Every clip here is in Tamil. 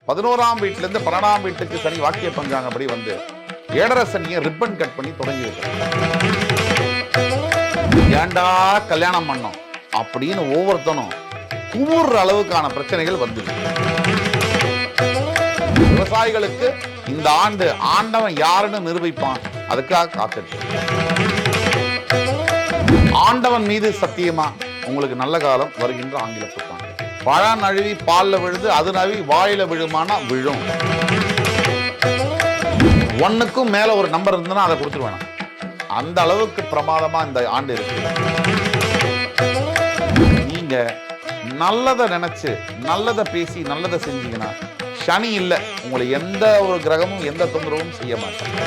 11ஆம் வீட்டிலிருந்து 12ஆம் வீட்டுக்கு சனி வாக்கிய பஞ்சாங்கப்படி வந்து 7.5 சனியை ரிப்பன் கட் பண்ணி தொடங்கி வைக்கிறார். ஏண்டா கல்யாணம் பண்ணோம் அப்படின்னு ஒவ்வொருத்தனும் குமுற அளவுக்கான பிரச்சனைகள் வந்து விவசாயிகளுக்கு இந்த ஆண்டு ஆண்டவன் யாருன்னு நிரூபிப்பான், அதுக்காக காத்துட்டு ஆண்டவன் மீது சத்தியமா உங்களுக்கு நல்ல காலம் வருகின்ற ஆங்கில புத்தாண்டு. பழம் நழுவி பால்ல விழுது, அது நழுவி வாயில விழுமானா விழும். 1க்கும் மேல ஒரு நம்பர் இருந்ததுன்னா அதை கொடுத்துருவேன். அந்த அளவுக்கு பிரமாதமா இந்த ஆண்டு இருக்கு. நீங்க நல்லதை நினைச்சு நல்லதை பேசி நல்லதை செஞ்சீங்கன்னா சனி இல்லை, உங்களை எந்த ஒரு கிரகமும் எந்த தொந்தரவும் செய்ய மாட்டாங்க.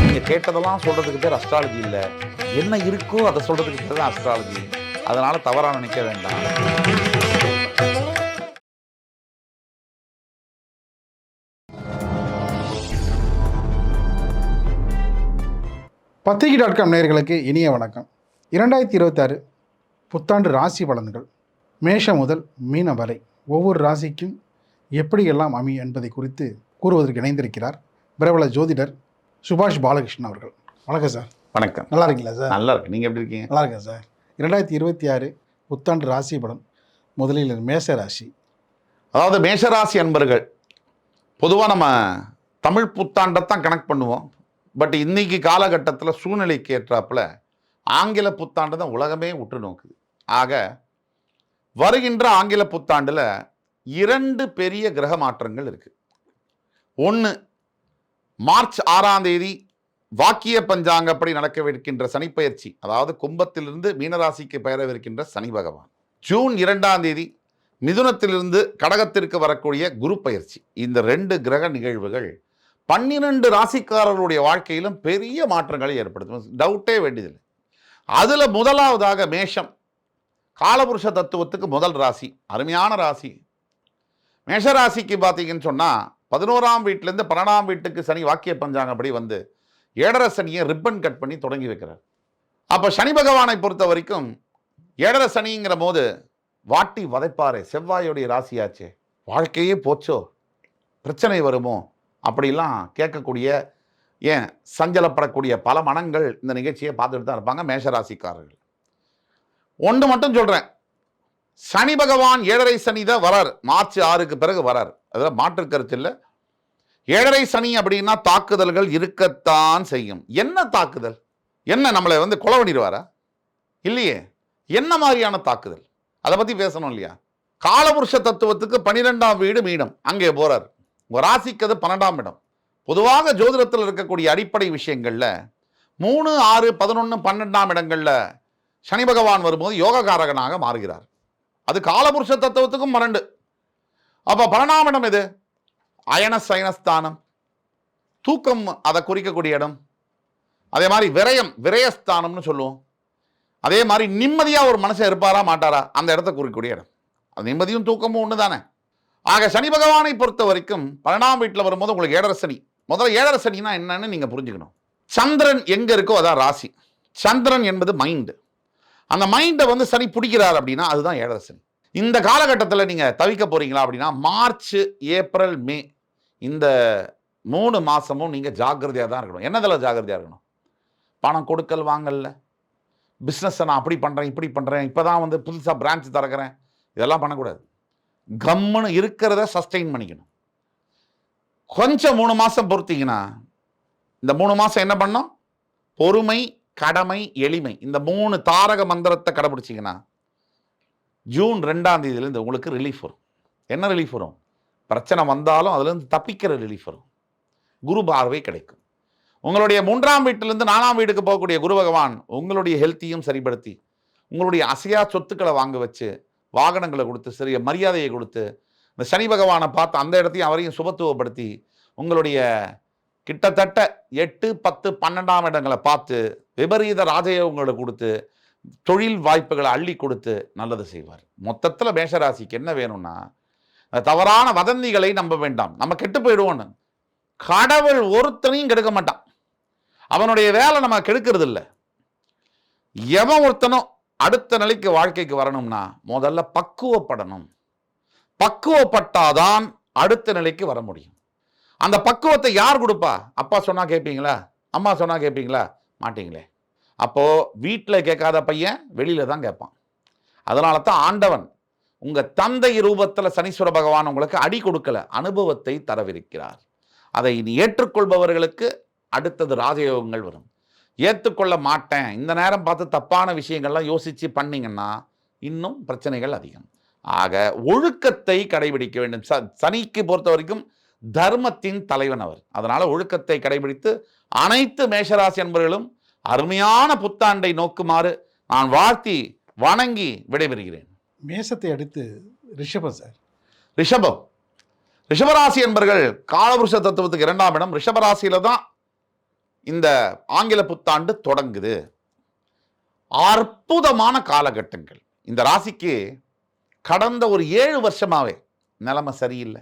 நீங்க கேட்டதெல்லாம் சொல்றதுக்கு பேர் அஸ்ட்ராலஜி இல்ல, என்ன இருக்கோ அதை சொல்றதுக்கு பேர் தான் அஸ்ட்ராலஜி. அதனால தவறா நினைக்க வேண்டாம். பத்திரிகை.com நேயர்களுக்கு இனிய வணக்கம். 2026 புத்தாண்டு ராசி பலன்கள் மேஷம் முதல் மீன வரை ஒவ்வொரு ராசிக்கும் எப்படியெல்லாம் அமையும் என்பதை குறித்து கூறுவதற்கு இணைந்திருக்கிறார் பிரபல ஜோதிடர் சுபாஷ் பாலகிருஷ்ணன் அவர்கள். வணக்கம் சார். வணக்கம். நல்லா இருக்கீங்களா சார்? நல்லா இருக்கு. நீங்க எப்படி இருக்கீங்க? நல்லா இருக்கேன் சார். 2026 புத்தாண்டு ராசி பலன் முதலில் மேஷ ராசி. அதாவது மேஷராசி அன்பர்கள் பொதுவாக நம்ம தமிழ் புத்தாண்டைத்தான் கனெக்ட் பண்ணுவோம். பட் இன்னைக்கு காலகட்டத்தில் சூழ்நிலைக்கு ஏற்றாப்புல ஆங்கில புத்தாண்டு தான் உலகமே உற்று நோக்குது. ஆக வருகின்ற ஆங்கில புத்தாண்டில் 2 பெரிய கிரக மாற்றங்கள் இருக்கு. ஒன்று, மார்ச் 6ஆம் தேதி வாக்கிய பஞ்சாங்கப்படி நடக்கவிருக்கின்ற சனிப்பெயர்ச்சி, அதாவது கும்பத்திலிருந்து மீனராசிக்கு பெயரவிருக்கின்ற சனி பகவான். ஜூன் 2ஆம் தேதி மிதுனத்திலிருந்து கடகத்திற்கு வரக்கூடிய குரு பயிற்சி. இந்த 2 கிரக நிகழ்வுகள் 12 ராசிக்காரர்களுடைய வாழ்க்கையிலும் பெரிய மாற்றங்களை ஏற்படுத்தும், டவுட்டே வேண்டியதில்லை. அதில் முதலாவதாக மேஷம், காலபுருஷ தத்துவத்துக்கு முதல் ராசி, அருமையான ராசி. மேஷராசிக்கு பார்த்தீங்கன்னு சொன்னால் 11ஆம் வீட்டிலேருந்து 12ஆம் வீட்டுக்கு சனி வாக்கிய பஞ்சாங்கப்படி வந்து 7.5 சனியை ரிப்பன் கட் பண்ணி தொடங்கி வைக்கிறார். அப்போ சனி பகவானை பொறுத்த வரைக்கும் 7.5 சனிங்கிற போது வாட்டி வதைப்பாரே, செவ்வாயுடைய ராசியாச்சே, வாழ்க்கையே போச்சோ, பிரச்சனை வருமோ அப்படிலாம் கேட்கக்கூடிய, ஏன் சஞ்சலப்படக்கூடிய பல மனங்கள் இந்த நிகழ்ச்சியை பார்த்துட்டு தான் இருப்பாங்க மேஷராசிக்காரர்கள். ஒன்று மட்டும் சொல்கிறேன், சனி பகவான் 7.5 சனி தான் வரார், மார்ச் 6க்கு பிறகு வரார், அதில் மாற்று கருத்து இல்லை. 7.5 சனி அப்படின்னா தாக்குதல்கள் இருக்கத்தான் செய்யும். என்ன தாக்குதல்? என்ன நம்மளை கொலை பண்ணிடுவாரா? இல்லையே. என்ன மாதிரியான தாக்குதல், அதை பற்றி பேசணும் இல்லையா? காலபுருஷ தத்துவத்துக்கு 12ஆம் வீடு மீனம், அங்கே போறார். உங்கள் ராசிக்கு அது 12ஆம் இடம். பொதுவாக ஜோதிடத்தில் இருக்கக்கூடிய அடிப்படை விஷயங்களில் 3, 6, 11, 12ஆம் இடங்களில் சனி பகவான் வரும்போது யோககாரகனாக மாறுகிறார். அது காலபுருஷ தத்துவத்துக்கும் 12. அப்போ 12ஆம் இடம் எது? அயன சயனஸ்தானம், தூக்கம், அதை குறிக்கக்கூடிய இடம். அதே மாதிரி விரயம், விரயஸ்தானம்னு சொல்லுவோம். அதே மாதிரி நிம்மதியாக ஒரு மனுஷன் இருப்பாரா மாட்டாரா, அந்த இடத்த குறிக்கக்கூடிய இடம். அது நிம்மதியும் தூக்கமும் ஒன்று தானே. ஆக சனி பகவானை பொறுத்த வரைக்கும் 12ஆம் வீட்டில் வரும்போது உங்களுக்கு 7.5 சனி. முதல்ல 7.5 சனினா என்னன்னு நீங்கள் புரிஞ்சுக்கணும். சந்திரன் எங்கே இருக்கோ அதான் ராசி. சந்திரன் என்பது மைண்டு. அந்த மைண்டை சனி பிடிக்கிறார் அப்படின்னா அதுதான் 7.5 சனி. இந்த காலகட்டத்தில் நீங்கள் தவிக்க போகிறீங்களா அப்படின்னா மார்ச், ஏப்ரல், மே இந்த 3 மாதமும் நீங்கள் ஜாக்கிரதையாக தான் இருக்கணும். என்னதில் ஜாக்கிரதையாக இருக்கணும்? பணம் கொடுக்கல் வாங்கல, பிஸ்னஸை நான் அப்படி பண்ணுறேன் இப்படி பண்ணுறேன், இப்போ தான் புதுசாக பிரான்ச் திறக்கிறேன், இதெல்லாம் பண்ணக்கூடாது. கம்முன்னு இருக்கிறத சஸ்டெயின் பண்ணிக்கணும். கொஞ்சம் 3 மாதம் பொறுத்தீங்கன்னா, இந்த 3 மாதம் என்ன பண்ணோம்? பொறுமை, கடமை, எளிமை, இந்த 3 தாரக மந்திரத்தை கடைபிடிச்சிங்கன்னா ஜூன் 2ஆம் தேதியிலேருந்து உங்களுக்கு ரிலீஃப் வரும். என்ன ரிலீஃப் வரும்? பிரச்சனை வந்தாலும் அதுலேருந்து தப்பிக்கிற ரிலீஃப் வரும். குரு பார்வை கிடைக்கும். உங்களுடைய 3ஆம் வீட்டிலேருந்து 4ஆம் வீட்டுக்கு போகக்கூடிய குரு பகவான் உங்களுடைய ஹெல்த்தையும் சரிப்படுத்தி, உங்களுடைய அசையா சொத்துக்களை வாங்க வச்சு, வாகனங்களை கொடுத்து, சிறிய மரியாதையை கொடுத்து, இந்த சனி பகவானை பார்த்து அந்த இடத்தையும் அவரையும் சுபத்துவப்படுத்தி, உங்களுடைய கிட்டத்தட்ட 8, 10, 12ஆம் இடங்களை பார்த்து விபரீத ராஜயோகங்களை கொடுத்து, தொழில் வாய்ப்புகளை அள்ளி கொடுத்து நல்லது செய்வார். மொத்தத்தில் மேஷராசிக்கு என்ன வேணும்னா, தவறான வதந்திகளை நம்ப வேண்டாம். நம்ம கெட்டு போயிடுவோன்னு. கடவுள் ஒருத்தனையும் கெடுக்க மாட்டான். அவனுடைய வேலை நம்ம கெடுக்கிறது இல்லை. எவன் ஒருத்தனும் அடுத்த நிலைக்கு வாழ்க்கைக்கு வரணும்னா முதல்ல பக்குவப்படணும். பக்குவப்பட்டாதான் அடுத்த நிலைக்கு வர முடியும். அந்த பக்குவத்தை யார் கொடுப்பா? அப்பா சொன்னா கேட்பீங்களா? அம்மா சொன்னா கேட்பீங்களா? மாட்டீங்களே. அப்போ வீட்டில் கேட்காத பையன் வெளியில தான் கேட்பான். அதனால தான் ஆண்டவன் உங்க தந்தை ரூபத்தில் சனீஸ்வர பகவான் உங்களுக்கு அடி கொடுக்கல, அனுபவத்தை தரவிருக்கிறார். அதை ஏற்றுக்கொள்பவர்களுக்கு அடுத்தது ராஜயோகங்கள் வரும். ஏற்றுக்கொள்ள மாட்டேன், இந்த நேரம் பார்த்து தப்பான விஷயங்கள்லாம் யோசிச்சு பண்ணீங்கன்னா இன்னும் பிரச்சனைகள் அதிகம். ஆக ஒழுக்கத்தை கடைபிடிக்க வேண்டும். சனிக்கு பொறுத்த வரைக்கும் தர்மத்தின் தலைவன் அவர். அதனால ஒழுக்கத்தை கடைபிடித்து அனைத்து மேஷராசி என்பவர்களும் அருமையான புத்தாண்டை நோக்குமாறு நான் வாழ்த்தி வணங்கி விடைபெறுகிறேன். மேஷத்தை அடுத்து ரிஷபம் சார். ரிஷபராசி என்பர்கள் காலபுருஷ தத்துவத்துக்கு 2ஆம் இடம். ரிஷபராசியில தான் இந்த ஆங்கில புத்தாண்டு தொடங்குது. அற்புதமான காலகட்டங்கள். இந்த ராசிக்கு கடந்த ஒரு 7 வருஷமாவே நிலைமை சரியில்லை.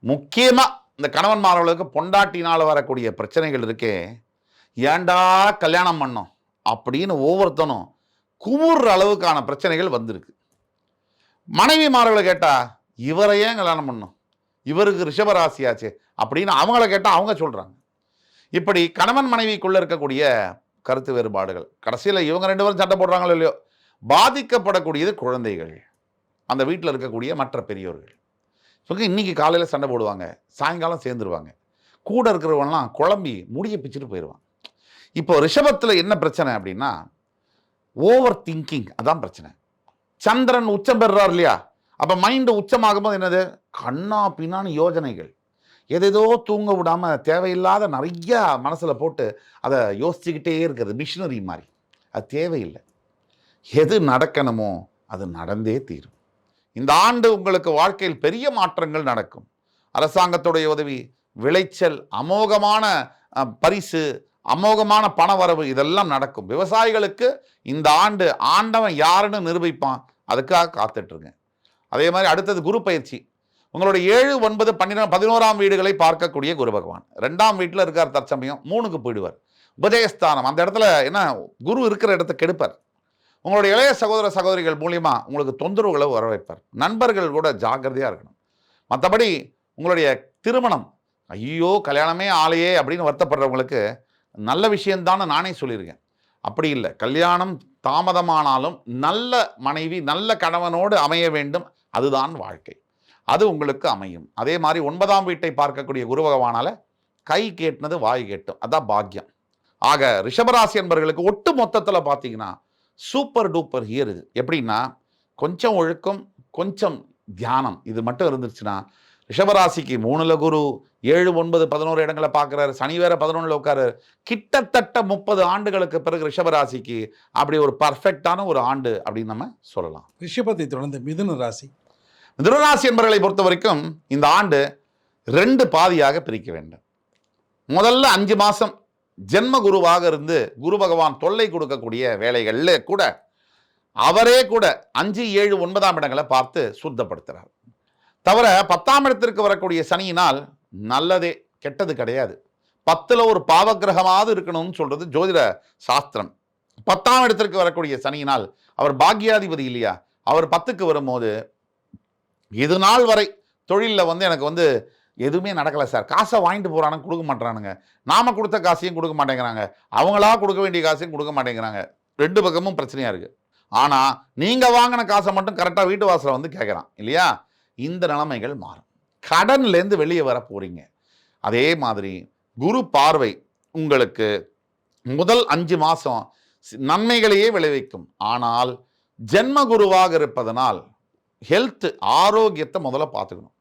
முக்கியமா இந்த கணவன்மார்களுக்கு பொண்டாட்டினால வரக்கூடிய பிரச்சனைகள் இருக்கே, ஏண்டா கல்யாணம் பண்ணோம் அப்படின்னு ஒவ்வொருத்தனும் குமுற அளவுக்கான பிரச்சனைகள் வந்திருக்கு. மனைவிமார்களை கேட்டா இவரை ஏன் கல்யாணம் பண்ணோம், இவருக்கு ரிஷபராசியாச்சு அப்படின்னு அவங்கள கேட்டால் அவங்க சொல்றாங்க. இப்படி கணவன் மனைவிக்குள்ள இருக்கக்கூடிய கருத்து வேறுபாடுகள், கடைசியில் இவங்க 2 பேரும் சண்டை போடுறாங்களோ இல்லையோ, பாதிக்கப்படக்கூடியது குழந்தைகள், அந்த வீட்டில் இருக்கக்கூடிய மற்ற பெரியோர்கள். இவங்க இன்னைக்கு காலையில் சண்டை போடுவாங்க, சாயங்காலம் சேர்ந்துருவாங்க. கூட இருக்கிறவங்கலாம் குழம்பி முடிய பிச்சுட்டு போயிடுவான். இப்போ ரிஷபத்தில் என்ன பிரச்சனை அப்படின்னா ஓவர் திங்கிங், அதான் பிரச்சனை. சந்திரன் உச்சம் பெறுறார் இல்லையா, அப்போ மைண்டு உச்சமாகும்போது என்னது, கண்ணா பின்னான்னு யோஜனைகள், எதேதோ தூங்க விடாமல் தேவையில்லாத நிறைய மனசில் போட்டு அதை யோசிச்சுக்கிட்டே இருக்கிறது, மிஷினரி மாதிரி. அது தேவையில்லை. எது நடக்கணுமோ அது நடந்தே தீரும். இந்த ஆண்டு உங்களுக்கு வாழ்க்கையில் பெரிய மாற்றங்கள் நடக்கும். அரசாங்கத்துடைய உதவி, விளைச்சல், அமோகமான பரிசு, அமோகமான பணவரவு, இதெல்லாம் நடக்கும். விவசாயிகளுக்கு இந்த ஆண்டு ஆண்டவன் யாருன்னு நிரூபிப்பான், அதுக்காக காத்துட்ருங்க. அதே மாதிரி அடுத்தது குரு பயிற்சி. உங்களுடைய 7, 9, 12, 11ஆம் வீடுகளை பார்க்கக்கூடிய குரு பகவான் 2ஆம் வீட்டில் இருக்கார். தற்சமயம் 3க்கு போயிடுவார். உபஜயஸ்தானம், அந்த இடத்துல என்ன குரு இருக்கிற இடத்த கெடுப்பார். உங்களுடைய இளைய சகோதர சகோதரிகள் மூலியமா உங்களுக்கு தொந்தரவுகளை வர வைப்பார். நண்பர்கள் கூட ஜாக்கிரதையாக இருக்கணும். மற்றபடி உங்களுடைய திருமணம், ஐயோ கல்யாணமே ஆலையே அப்படின்னு வருத்தப்படுறவங்களுக்கு நல்ல விஷயம்தான்னு நானே சொல்லியிருக்கேன். அப்படி இல்லை, கல்யாணம் தாமதமானாலும் நல்ல மனைவி நல்ல கணவனோடு அமைய வேண்டும், அதுதான் வாழ்க்கை. அது உங்களுக்கு அமையும். அதே மாதிரி 9ஆம் வீட்டை பார்க்கக்கூடிய குரு பகவானால கை கேட்டினது வாய் கேட்டும், அதான் பாக்கியம். ஆக ரிஷபராசி என்பவர்களுக்கு ஒட்டு மொத்தத்தில் பார்த்தீங்கன்னா சூப்பர் டூப்பர் இயர் இது. எப்படின்னா கொஞ்சம் ஒழுக்கம், கொஞ்சம் தியானம், இது மட்டும் இருந்துச்சுன்னா ரிஷபராசிக்கு 3ல் குரு, 7, 9, 11 இடங்களை பார்க்குறாரு. சனி வேற 11ல் உட்காரு. கிட்டத்தட்ட 30 ஆண்டுகளுக்கு பிறகு ரிஷபராசிக்கு அப்படி ஒரு பர்ஃபெக்டான ஒரு ஆண்டு அப்படின்னு நம்ம சொல்லலாம். ரிஷபத்தை தொடர்ந்து மிதுன ராசி. மிதுன ராசி என்பவர்களை பொறுத்த வரைக்கும் இந்த ஆண்டு 2 பாதியாக பிரிக்க வேண்டும். முதல்ல 5 மாதம் ஜென்ம குருவாக இருந்து குரு பகவான் தொல்லை கொடுக்கக்கூடிய வேலைகளில் கூட அவரே கூட 5, 7, 9ஆம் இடங்களை பார்த்து சுத்தப்படுத்துகிறார். தவிர 10ஆம் இடத்திற்கு வரக்கூடிய சனியினால் நல்லதே, கெட்டது கிடையாது. 10ல் ஒரு பாவகிரகமாவது இருக்கணும்னு சொல்றது ஜோதிட சாஸ்திரம். 10ஆம் இடத்திற்கு வரக்கூடிய சனியினால் அவர் பாக்யாதிபதி இல்லையா, அவர் 10க்கு வரும்போது இது நாள் வரை தொழிலில் எனக்கு எதுவுமே நடக்கலை சார், காசை வாங்கிட்டு போகிறானுங்க, கொடுக்க மாட்டானுங்க, நாம கொடுத்த காசையும் கொடுக்க மாட்டேங்கிறாங்க, அவங்களா கொடுக்க வேண்டிய காசையும் கொடுக்க மாட்டேங்கிறாங்க, 2 பக்கமும் பிரச்சனையாக இருக்குது. ஆனால் நீங்கள் வாங்கின காசை மட்டும் கரெக்டாக வீட்டு வாசலை கேட்குறான் இல்லையா, இந்த நிலைமைகள் மாறும். கடன்லேருந்து வெளியே வர போகிறீங்க. அதே மாதிரி குரு பார்வை உங்களுக்கு முதல் 5 மாதம் நன்மைகளையே விளைவிக்கும். ஆனால் ஜென்ம குருவாக இருப்பதனால் ஹெல்த், ஆரோக்கியத்தை முதல்ல பார்த்துக்கணும்.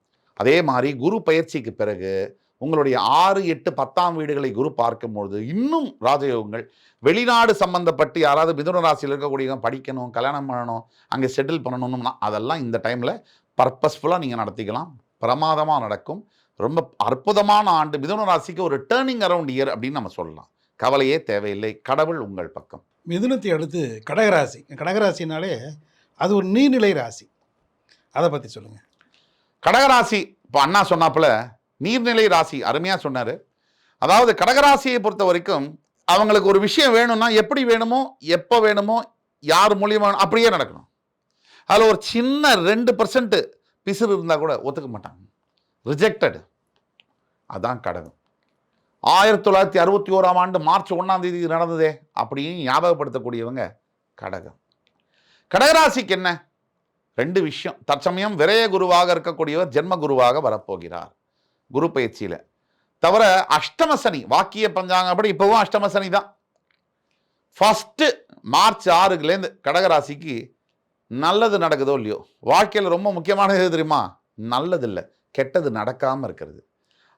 அதே மாதிரி குரு பயிற்சிக்கு பிறகு உங்களுடைய 6, 8, 10ஆம் வீடுகளை குரு பார்க்கும்பொழுது இன்னும் ராஜயோகங்கள். வெளிநாடு சம்பந்தப்பட்டு யாராவது மிதுன ராசியில் இருக்கக்கூடிய படிக்கணும், கல்யாணம் பண்ணணும், அங்கே செட்டில் பண்ணணும்னா அதெல்லாம் இந்த டைமில் பர்பஸ்ஃபுல்லாக நீங்கள் நடத்திக்கலாம். பிரமாதமாக நடக்கும். ரொம்ப அற்புதமான ஆண்டு. மிதுன ராசிக்கு ஒரு டேர்னிங் அரவுண்ட் இயர் அப்படின்னு நம்ம சொல்லலாம். கவலையே தேவையில்லை, கடவுள் உங்கள் பக்கம். மிதுனத்தை அடுத்து கடகராசி. கடகராசினாலே அது ஒரு நீர்நிலை ராசி, அதை பற்றி சொல்லுங்கள். கடகராசி இப்போ அண்ணா சொன்னாப்புல நீர்நிலை ராசி, அருமையாக சொன்னார். அதாவது கடகராசியை பொறுத்த வரைக்கும் அவங்களுக்கு ஒரு விஷயம் வேணும்னா எப்படி வேணுமோ, எப்போ வேணுமோ, யார் மூலியமாக அப்படியே நடக்கணும். அதில் ஒரு சின்ன 2% பிசிறு இருந்தால் கூட ஒத்துக்க மாட்டாங்க. ரிஜெக்டட். அதான் கடகம். 1961ஆம் ஆண்டு மார்ச் 1ஆம் தேதி நடந்ததே அப்படின்னு ஞாபகப்படுத்தக்கூடியவங்க கடகம். கடகராசிக்கு என்ன 2 விஷயம். தற்சமயம் விரய குருவாக இருக்கக்கூடியவர் ஜென்ம குருவாக வரப்போகிறார் குரு பயிற்சியில். தவிர அஷ்டம சனி, வாக்கிய பஞ்சாங்கப்படி இப்பவும் அஷ்டம சனி தான். ஃபர்ஸ்ட் மார்ச் 6லேருந்து கடகராசிக்கு நல்லது நடக்குதோ இல்லையோ, வாழ்க்கையில் ரொம்ப முக்கியமானது எது தெரியுமா? நல்லது இல்லை, கெட்டது நடக்காமல் இருக்கிறது.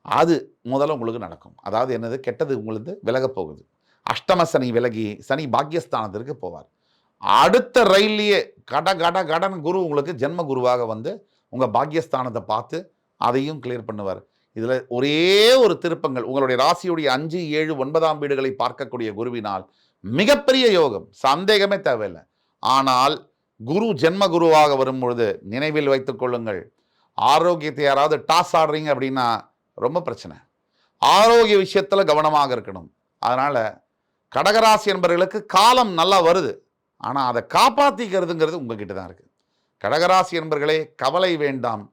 அது முதல்ல உங்களுக்கு நடக்கும். அதாவது என்னது? கெட்டது உங்களுக்கு விலக போகுது. அஷ்டம சனி விலகி சனி பாக்கியஸ்தானத்திற்கு போவார். அடுத்த ரயில்லையே கடன் குரு உங்களுக்கு ஜென்ம குருவாக வந்து உங்கள் பாக்கியஸ்தானத்தை பார்த்து அதையும் கிளியர் பண்ணுவார். இதில் ஒரே ஒரு திருப்பங்கள், உங்களுடைய ராசியுடைய 5, 7, 9ஆம் வீடுகளை பார்க்கக்கூடிய குருவினால் மிகப்பெரிய யோகம், சந்தேகமே தேவையில்லை. ஆனால் குரு ஜென்ம குருவாக வரும் பொழுது நினைவில் வைத்துக் கொள்ளுங்கள், ஆரோக்கியத்தை யாராவது டாஸ் ஆடுறீங்க அப்படின்னா ரொம்ப பிரச்சனை. ஆரோக்கிய விஷயத்தில் கவனமாக இருக்கணும். அதனால் கடகராசி என்பவர்களுக்கு காலம் நல்லா வருது, ஆனால் அதை காப்பாற்றிக்கிறதுங்கிறது உங்ககிட்ட தான் இருக்குது. கடகராசி என்பவர்களே கவலை வேண்டாம்,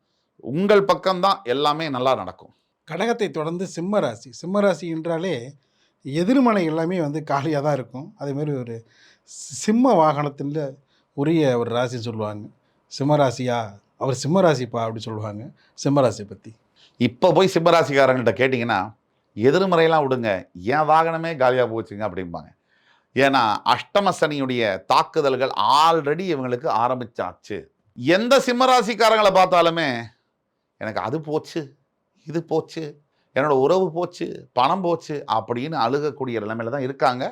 உங்கள் பக்கம்தான் எல்லாமே நல்லா நடக்கும். கடகத்தை தொடர்ந்து சிம்ம ராசி. சிம்ம ராசி என்றாலே எதிர்மனை எல்லாமே வந்து காலியாக தான் இருக்கும். அதேமாதிரி ஒரு சிம்ம வாகனத்தில் உரிய ஒரு ராசி சொல்லுவாங்க. சிம்மராசியா, அவர் சிம்மராசிப்பா அப்படி சொல்லுவாங்க. சிம்மராசியை பற்றி இப்போ போய் சிம்மராசிக்காரங்கள்ட்ட கேட்டிங்கன்னா எதிர்மறையெல்லாம் விடுங்க, என் வாகனமே காலியாக போச்சுங்க அப்படிம்பாங்க. ஏன்னா அஷ்டம சனியுடைய தாக்குதல்கள் ஆல்ரெடி இவங்களுக்கு ஆரம்பிச்சாச்சு. எந்த சிம்மராசிக்காரங்களை பார்த்தாலுமே எனக்கு அது போச்சு, இது போச்சு, என்னோட உறவு போச்சு, பணம் போச்சு அப்படின்னு அழுகக்கூடிய நிலைமையில தான் இருக்காங்க.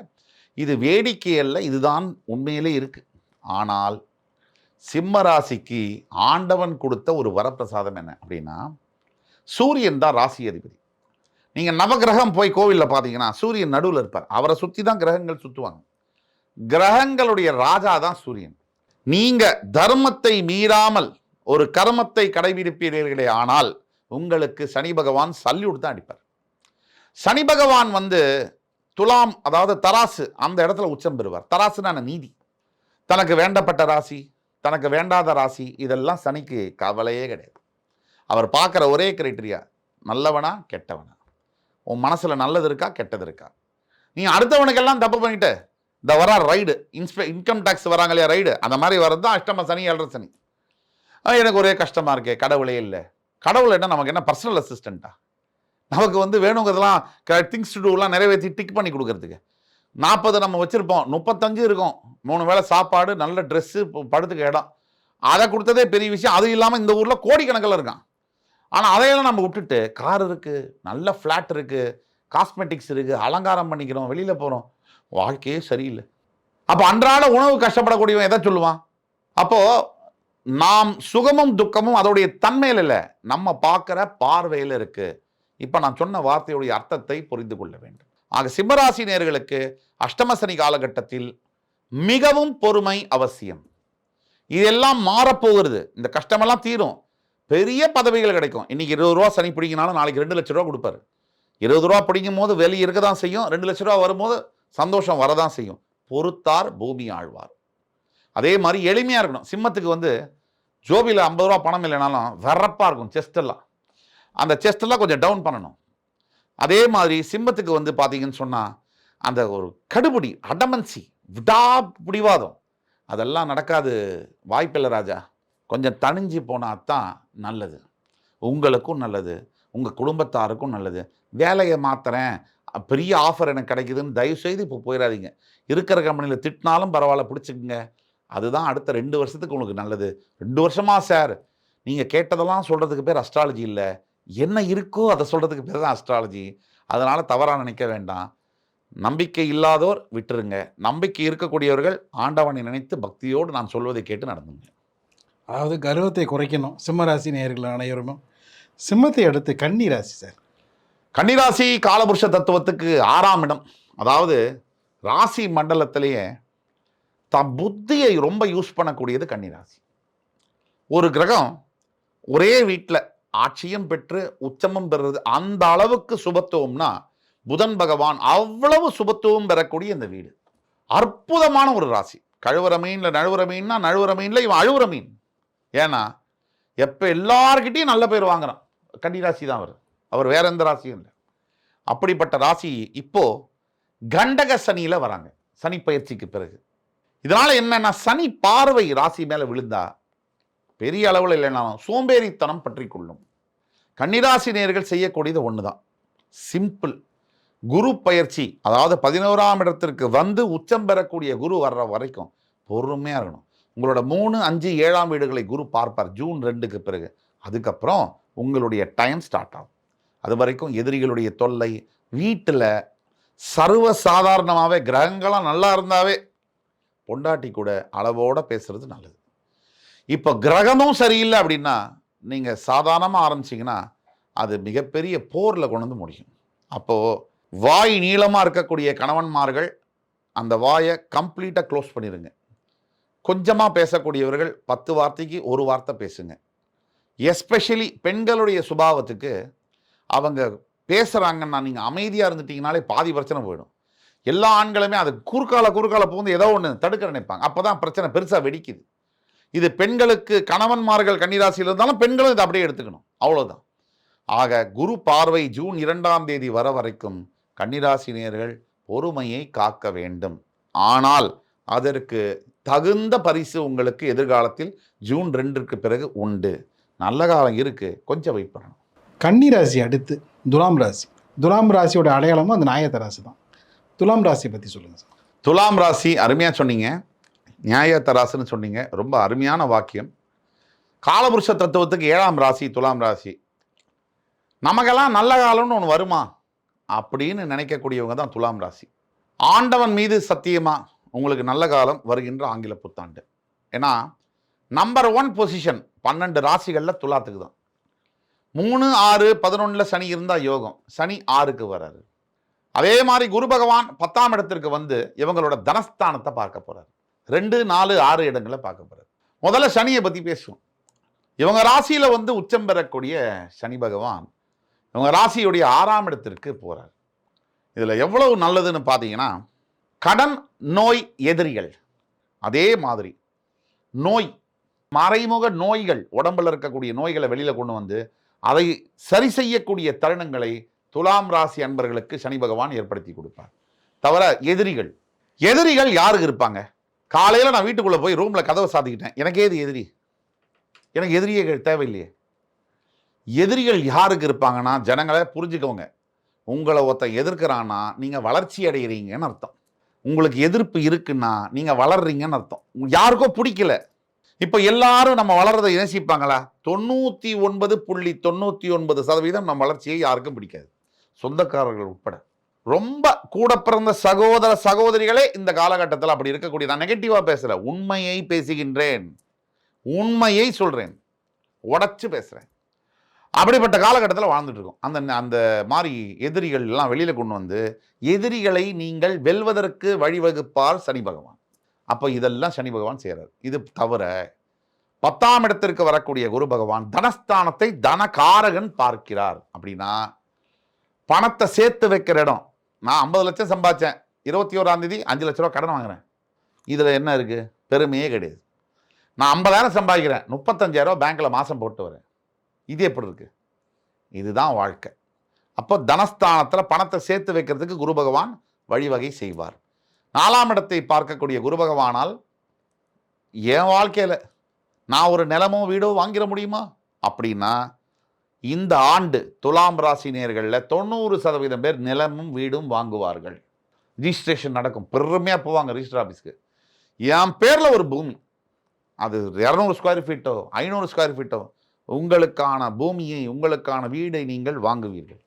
இது வேடிக்கை அல்ல, இதுதான் உண்மையிலே இருக்கு. ஆனால் சிம்ம ராசிக்கு ஆண்டவன் கொடுத்த ஒரு வரப்பிரசாதம் என்ன அப்படின்னா, சூரியன் தான் ராசி அதிபதி. நீங்கள் நவகிரகம் போய் கோவிலில் பார்த்தீங்கன்னா சூரியன் நடுவில் இருப்பார். அவரை சுற்றி தான் கிரகங்கள் சுற்றுவாங்க. கிரகங்களுடைய ராஜா தான் சூரியன். நீங்கள் தர்மத்தை மீறாமல் ஒரு கர்மத்தை கடைபிடிப்பீர்களே ஆனால் உங்களுக்கு சனி பகவான் சல்யூட் தான் அடிப்பார். சனி பகவான் வந்து துலாம், அதாவது தராசு, அந்த இடத்துல உச்சம் பெறுவார். தராசுனா நீதி. தனக்கு வேண்டப்பட்ட ராசி, தனக்கு வேண்டாத ராசி, இதெல்லாம் சனிக்கு கவலையே கிடையாது. அவர் பார்க்குற ஒரே கிரைட்டீரியா, நல்லவனா கெட்டவனா, உன் மனசில் நல்லது இருக்கா கெட்டது இருக்கா. நீ அடுத்தவனுக்கெல்லாம் தப்பு பண்ணிட்டு இந்த வரா ரைடு, இன்கம் டேக்ஸ் வராங்க இல்லையா ரைடு, அந்த மாதிரி வர்றது தான் அஷ்டம சனி, 7.5 சனி. எனக்கு ஒரே கஷ்டமாக இருக்கே, கடவுளே இல்லை. கடவுள் என்ன நமக்கு என்ன பர்சனல் அசிஸ்டண்ட்டா? நமக்கு வந்து வேணுங்கிறதெல்லாம் திங்ஸ் டு டூலாம் நிறைவேற்றி டிக் பண்ணி கொடுக்கறதுக்கு. 40 நம்ம வச்சுருப்போம், 35 இருக்கும். 3 வேளை சாப்பாடு, நல்ல ட்ரெஸ்ஸு, படுத்துக்க இடம், அதை கொடுத்ததே பெரிய விஷயம். அது இல்லாமல் இந்த ஊரில் கோடிக்கணக்கில் இருக்கான். ஆனால் அதையெல்லாம் நம்ம விட்டுட்டு கார் இருக்குது, நல்ல ஃப்ளாட் இருக்குது, காஸ்மெட்டிக்ஸ் இருக்குது, அலங்காரம் பண்ணிக்கிறோம், வெளியில் போகிறோம், வாழ்க்கையே சரியில்லை. அப்போ அன்றாட உணவு கஷ்டப்படக்கூடியவன் எதை சொல்லுவான்? அப்போது நாம் சுகமும் துக்கமும் அதோடைய தன்மையில் இல்லை, நம்ம பார்க்குற பார்வையில் இருக்குது. இப்போ நான் சொன்ன வார்த்தையுடைய அர்த்தத்தை புரிந்து கொள்ள வேண்டும். ஆக சிம்மராசி நேயர்களுக்கு அஷ்டம சனி காலகட்டத்தில் மிகவும் பொறுமை அவசியம். இதெல்லாம் மாறப்போகிறது. இந்த கஷ்டமெல்லாம் தீரும், பெரிய பதவிகள் கிடைக்கும். இன்னைக்கு 20 ரூபா சனி பிடிங்கினாலும் நாளைக்கு 2 லட்ச ரூபா கொடுப்பாரு. 20 ரூபா பிடிக்கும் போது வெளியே இருக்க தான் செய்யும், 2 லட்ச ரூபா வரும்போது சந்தோஷம் வரதான் செய்யும். பொறுத்தார் பூமி ஆழ்வார். அதே மாதிரி எளிமையாக இருக்கணும். சிம்மத்துக்கு வந்து ஜோபியில் 50 ரூபா பணம் இல்லைனாலும் வரப்பாக இருக்கும் செஸ்டெல்லாம், அந்த செஸ்டெல்லாம் கொஞ்சம் டவுன் பண்ணணும். அதே மாதிரி சிம்மத்துக்கு வந்து பார்த்தீங்கன்னு சொன்னால் அந்த ஒரு கடுபிடி, அடமன்சி, விடா பிடிவாதம், அதெல்லாம் நடக்காது, வாய்ப்பில்லை ராஜா. கொஞ்சம் தணிஞ்சு போனால் தான் நல்லது, உங்களுக்கும் நல்லது, உங்கள் குடும்பத்தாருக்கும் நல்லது. வேலையை மாற்றுறேன், பெரிய ஆஃபர் எனக்கு கிடைக்குதுன்னு தயவுசெய்து இப்போ போயிடாதீங்க. இருக்கிற கம்பெனியில் திட்டினாலும் பரவாயில்ல, பிடிச்சிக்கங்க. அதுதான் அடுத்த 2 வருஷத்துக்கு உங்களுக்கு நல்லது. 2 வருஷமா சார் நீங்கள் கேட்டதெல்லாம் சொல்கிறதுக்கு பேர் அஸ்ட்ராலஜி இல்லை, என்ன இருக்கோ அதை சொல்கிறதுக்கு பேர் தான் அஸ்ட்ராலஜி. அதனால் தவறாக நினைக்க வேண்டாம். நம்பிக்கை இல்லாதோர் விட்டுருங்க, நம்பிக்கை இருக்கக்கூடியவர்கள் ஆண்டவனை நினைத்து பக்தியோடு நான் சொல்வதை கேட்டு நடந்துங்க. அதாவது கர்வத்தை குறைக்கணும் சிம்மராசி நேயர்கள் அனைவரும். சிம்மத்தை அடுத்து கன்னி ராசி சார். கன்னிராசி காலபுருஷ தத்துவத்துக்கு 6ஆம் இடம். அதாவது ராசி மண்டலத்திலேயே தம் புத்தியை ரொம்ப யூஸ் பண்ணக்கூடியது கன்னிராசி. ஒரு கிரகம் ஒரே வீட்டில் ஆட்சியும் பெற்று உச்சமும் பெறுறது அந்த அளவுக்கு சுபத்துவம்னா புதன் பகவான் அவ்வளவு சுபத்துவம் பெறக்கூடிய இந்த வீடு. அற்புதமான ஒரு ராசி. கழுவுற மீன்ல நழுவுற மீன்னா, நழுவுற மீன்ல இவன் அழுவுற மீன். ஏன்னா எப்போ எல்லார்கிட்டையும் நல்ல பேர் வாங்குறான் கன்னிராசி தான் அவர் வேற எந்த ராசியும் இல்லை. அப்படிப்பட்ட ராசி இப்போ கண்டக சனியில வராங்க, சனி பயிற்சிக்கு பிறகு. இதனால என்னன்னா, சனி பார்வை ராசி மேல விழுந்தா பெரிய அளவில் இல்லைனாலும் சோம்பேறித்தனம் பற்றி கொள்ளும். கன்னிராசி நேயர்கள் செய்யக்கூடியது ஒண்ணுதான், சிம்பிள். குரு பயிற்சி, அதாவது 11ஆம் இடத்திற்கு வந்து உச்சம் பெறக்கூடிய குரு வர்ற வரைக்கும் பொறுமையா இருக்கணும். உங்களோட 3, 5, 7ஆம் வீடுகளை குரு பார்ப்பார் ஜூன் 2க்கு பிறகு. அதுக்கப்புறம் உங்களுடைய டைம் ஸ்டார்ட் ஆகும். அது வரைக்கும் எதிரிகளுடைய தொல்லை, வீட்டில் சர்வ சாதாரணமாகவே கிரகங்களாம் நல்லா இருந்தாவே பொண்டாட்டி கூட அளவோட பேசுறது நல்லது. இப்போ கிரகமும் சரியில்லை அப்படின்னா நீங்கள் சாதாரணமாக ஆரம்பிச்சிங்கன்னா அது மிகப்பெரிய போரில் கொண்டு வந்து முடியும். அப்போது வாய் நீளமாக இருக்கக்கூடிய கணவன்மார்கள் அந்த வாயை கம்ப்ளீட்டாக க்ளோஸ் பண்ணிடுங்க. கொஞ்சமாக பேசக்கூடியவர்கள் 10 வார்த்தைக்கு 1 வார்த்தை பேசுங்க. எஸ்பெஷலி பெண்களுடைய சுபாவத்துக்கு அவங்க பேசுகிறாங்கன்னா நீங்கள் அமைதியாக இருந்துட்டீங்கனாலே பாதி பிரச்சனை போயிடும். எல்லா ஆண்களுமே அது குறுக்கால புகுந்து ஏதோ ஒன்று தடுக்க நினைப்பாங்க. அப்போ தான் பிரச்சனை பெருசாக வெடிக்குது. இது பெண்களுக்கு, கணவன்மார்கள் கன்னிராசியில் இருந்தாலும் பெண்களும் இதை அப்படியே எடுத்துக்கணும், அவ்வளோதான். ஆக குரு பார்வை ஜூன் 2ஆம் தேதி வர வரைக்கும் கன்னிராசி நேயர்கள் பொறுமையை காக்க வேண்டும். ஆனால் அதற்கு தகுந்த பரிசு உங்களுக்கு எதிர்காலத்தில் ஜூன் 2க்கு பிறகு உண்டு. நல்ல காலம் இருக்கு, கொஞ்சம் வெயிட் பண்ணணும். கன்னிராசி அடுத்து துலாம் ராசி. துலாம் ராசியோட அடையாளமும் அந்த நாயத்த ராசி தான். துலாம் ராசியை பற்றி சொல்லுங்கள் சார். துலாம் ராசி அருமையாக சொன்னீங்க, நியாயத்த ராசின்னு சொன்னீங்க, ரொம்ப அருமையான வாக்கியம். காலபுருஷ தத்துவத்துக்கு 7ஆம் ராசி துலாம் ராசி. நமக்கெல்லாம் நல்ல காலம்னு ஒன்று வருமா அப்படின்னு நினைக்கக்கூடியவங்க தான் துலாம் ராசி. ஆண்டவன் மீது சத்தியமா உங்களுக்கு நல்ல காலம் வருகின்ற ஆங்கில புத்தாண்டு. ஏன்னா நம்பர் 1 பொசிஷன் 12 ராசிகளில் துலாத்துக்கு தான். 3, 6, 11 சனி இருந்தால் யோகம். சனி 6க்கு வர்றாரு. அதே மாதிரி குரு பகவான் 10ஆம் இடத்திற்கு வந்து இவங்களோட தனஸ்தானத்தை பார்க்க போறாரு. 2, 4, 6 இடங்களை பார்க்க போறாரு. முதல்ல சனியை பற்றி பேசுவோம். இவங்க ராசியில வந்து உச்சம் பெறக்கூடிய சனி பகவான் இவங்க ராசியுடைய 6ஆம் இடத்திற்கு போறார். இதுல எவ்வளவு நல்லதுன்னு பார்த்தீங்கன்னா, கடன், நோய், எதிரிகள், அதே மாதிரி நோய், மறைமுக நோய்கள், உடம்புல இருக்கக்கூடிய நோய்களை வெளியில கொண்டு வந்து அதை சரி செய்யக்கூடிய தருணங்களை துலாம் ராசி அன்பர்களுக்கு சனி பகவான் ஏற்படுத்தி கொடுப்பார். தவிர எதிரிகள் யாருக்கு இருப்பாங்க? காலையில் நான் வீட்டுக்குள்ளே போய் ரூமில் கதவை சாத்திக்கிட்டேன், எனக்கு ஏது எதிரி? எனக்கு எதிரியே தேவையில்லையே. எதிரிகள் யாருக்கு இருப்பாங்கன்னா, ஜனங்களை புரிஞ்சுக்கோங்க, உங்களை ஒருத்தன் எதிர்க்கிறான்னா நீங்கள் வளர்ச்சி அடைகிறீங்கன்னு அர்த்தம். உங்களுக்கு எதிர்ப்பு இருக்குன்னா நீங்கள் வளர்றீங்கன்னு அர்த்தம். யாருக்கோ பிடிக்கல. இப்போ எல்லாரும் நம்ம வளர்றதை நேசிப்பாங்களா? 99.99% நம்ம வளர்ச்சியை யாருக்கும் பிடிக்காது, சொந்தக்காரர்கள் உட்பட. ரொம்ப கூட பிறந்த சகோதர சகோதரிகளே இந்த காலகட்டத்தில் அப்படி இருக்கக்கூடிய, நான் நெகட்டிவாக பேசல, உண்மையை பேசுகின்றேன், உண்மையை சொல்கிறேன், உடச்சு பேசுகிறேன். அப்படிப்பட்ட காலகட்டத்தில் வாழ்ந்துட்டு இருக்கோம். அந்த மாதிரி எதிரிகள் எல்லாம் வெளியில் கொண்டு வந்து எதிரிகளை நீங்கள் வெல்வதற்கு வழிவகுப்பார் சனி பகவான். அப்போ இதெல்லாம் சனி பகவான் செய்கிறார். இது தவிர 10ஆம் இடத்திற்கு வரக்கூடிய குரு பகவான் தனஸ்தானத்தை தனகாரகன் பார்க்கிறார். அப்படின்னா பணத்தை சேர்த்து வைக்கிற இடம். நான் 50 லட்சம் சம்பாதிச்சேன், 21ஆம் தேதி 5 லட்ச ரூபா கடன் வாங்குறேன், இதில் என்ன இருக்குது? பெருமையே கிடையாது. நான் 50,000 சம்பாதிக்கிறேன், 35,000 ரூபா பேங்க்கில் மாதம் போட்டு வரேன், இது எப்படி இருக்கு? இதுதான் வாழ்க்கை. அப்போ தனஸ்தானத்தில் பணத்தை சேர்த்து வைக்கிறதுக்கு குரு பகவான் வழிவகை செய்வார். 4ஆம் இடத்தை பார்க்கக்கூடிய குரு பகவானால் என் வாழ்க்கையில் நான் ஒரு நிலமோ வீடோ வாங்கிட முடியுமா அப்படின்னா, இந்த ஆண்டு துலாம் ராசி நேயர்களில் 90% பேர் நிலமும் வீடும் வாங்குவார்கள். ரிஜிஸ்ட்ரேஷன் நடக்கும், பெருமையாக போவாங்க ரிஜிஸ்டர் ஆஃபீஸ்க்கு. என் பேரில் ஒரு பூமி, அது 200 ஸ்கொயர் ஃபீட்டோ 500 ஸ்கொயர் ஃபீட்டோ, உங்களுக்கான பூமியை, உங்களுக்கான வீடை நீங்கள் வாங்குவீர்கள்.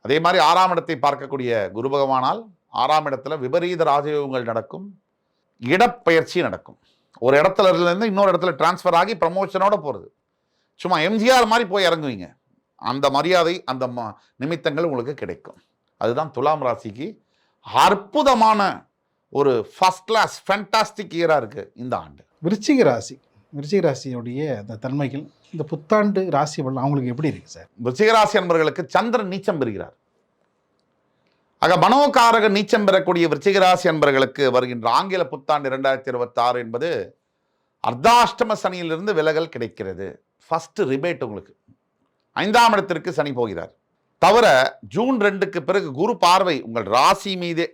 அதே மாதிரி 6ஆம் இடத்தை பார்க்கக்கூடிய குரு பகவானால் 6ஆம் இடத்துல விபரீத ராஜயோகங்கள் நடக்கும், இடப்பெயர்ச்சி நடக்கும். ஒரு இடத்துல இருந்து இன்னொரு இடத்துல டிரான்ஸ்ஃபர் ஆகி ப்ரமோஷனோட போகிறது. சும்மா எம்ஜிஆர் மாதிரி போய் இறங்குவீங்க. அந்த மரியாதை, அந்த நிமித்தங்கள் உங்களுக்கு கிடைக்கும். அதுதான் துலாம் ராசிக்கு அற்புதமான ஒரு ஃபர்ஸ்ட் கிளாஸ் ஃபேண்டாஸ்டிக் இயராக இருக்குது இந்த ஆண்டு. விருச்சிக ராசியுடைய அந்த தன்மைகள் இந்த புத்தாண்டு ராசி பலன் அவங்களுக்கு எப்படி இருக்கு சார்? விருச்சிக ராசி என்பவர்களுக்கு சந்திரன் நீச்சம் பெறுகிறார். ஆக மனோகாரக நீச்சம் பெறக்கூடிய விருச்சிக ராசி என்பவர்களுக்கு வருகின்ற ஆங்கில புத்தாண்டு 2026 என்பது அர்த்தாஷ்டம சனியிலிருந்து விலகல் கிடைக்கிறது. ஃபர்ஸ்ட் ரிபேட் உங்களுக்கு. 5ஆம் இடத்திற்கு சனி போகிறார். தவிர ஜூன் 2க்கு பிறகு குரு பார்வை உங்கள் ராசி மீதே,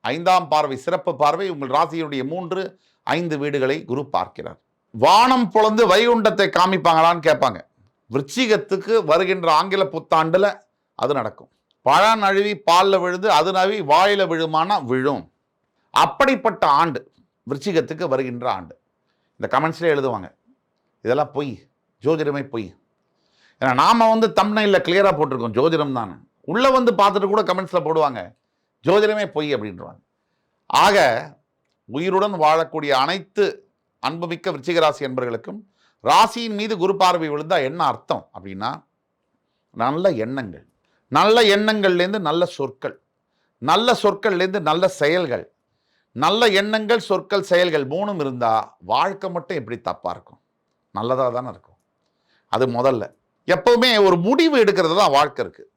5ஆம் பார்வை, சிறப்பு பார்வை உங்கள் ராசியுடைய 3, 5 வீடுகளை குரு பார்க்கிறார். வானம் பொளந்து வைகுண்டத்தை காமிப்பாங்களான்னு கேட்பாங்க. விருச்சிகத்துக்கு வருகின்ற ஆங்கில புத்தாண்டுல அது நடக்கும். பழம் நழுவி பாலில் விழுது, அது நழுவி வாயில விழுமானா விழும். அப்படிப்பட்ட ஆண்டு விருச்சிகத்துக்கு வருகின்ற ஆண்டு. இந்த கமெண்ட்ஸ்லேயே எழுதுவாங்க, இதெல்லாம் பொய், ஜோதிடமே பொய். ஏன்னா நாம் வந்து தம்ப்நெயில்ல கிளியராக போட்டிருக்கோம் ஜோதிடம் தானே. உள்ளே வந்து பார்த்துட்டு கூட கமெண்ட்ஸில் போடுவாங்க ஜோதிடமே பொய் அப்படின்றாங்க. ஆக உயிருடன் வாழக்கூடிய அனைத்து அன்புமிக்க விருச்சிக ராசி என்பவர்களுக்கும் ராசியின் மீது குரு பார்வை விழுந்தா என்ன அர்த்தம் அப்படின்னா, நல்ல எண்ணங்கள், நல்ல எண்ணங்கள்லேருந்து நல்ல சொற்கள், நல்ல சொற்கள்லேருந்து நல்ல செயல்கள், நல்ல எண்ணங்கள், சொற்கள், செயல்கள் 3ம் இருந்தால் வாழ்க்கை மட்டும் எப்படி தப்பாக இருக்கும், நல்லதாக தானே இருக்கும். அது முதல்ல. எப்பவுமே ஒரு முடிவு எடுக்கிறது தான் வாழ்க்கை இருக்குது.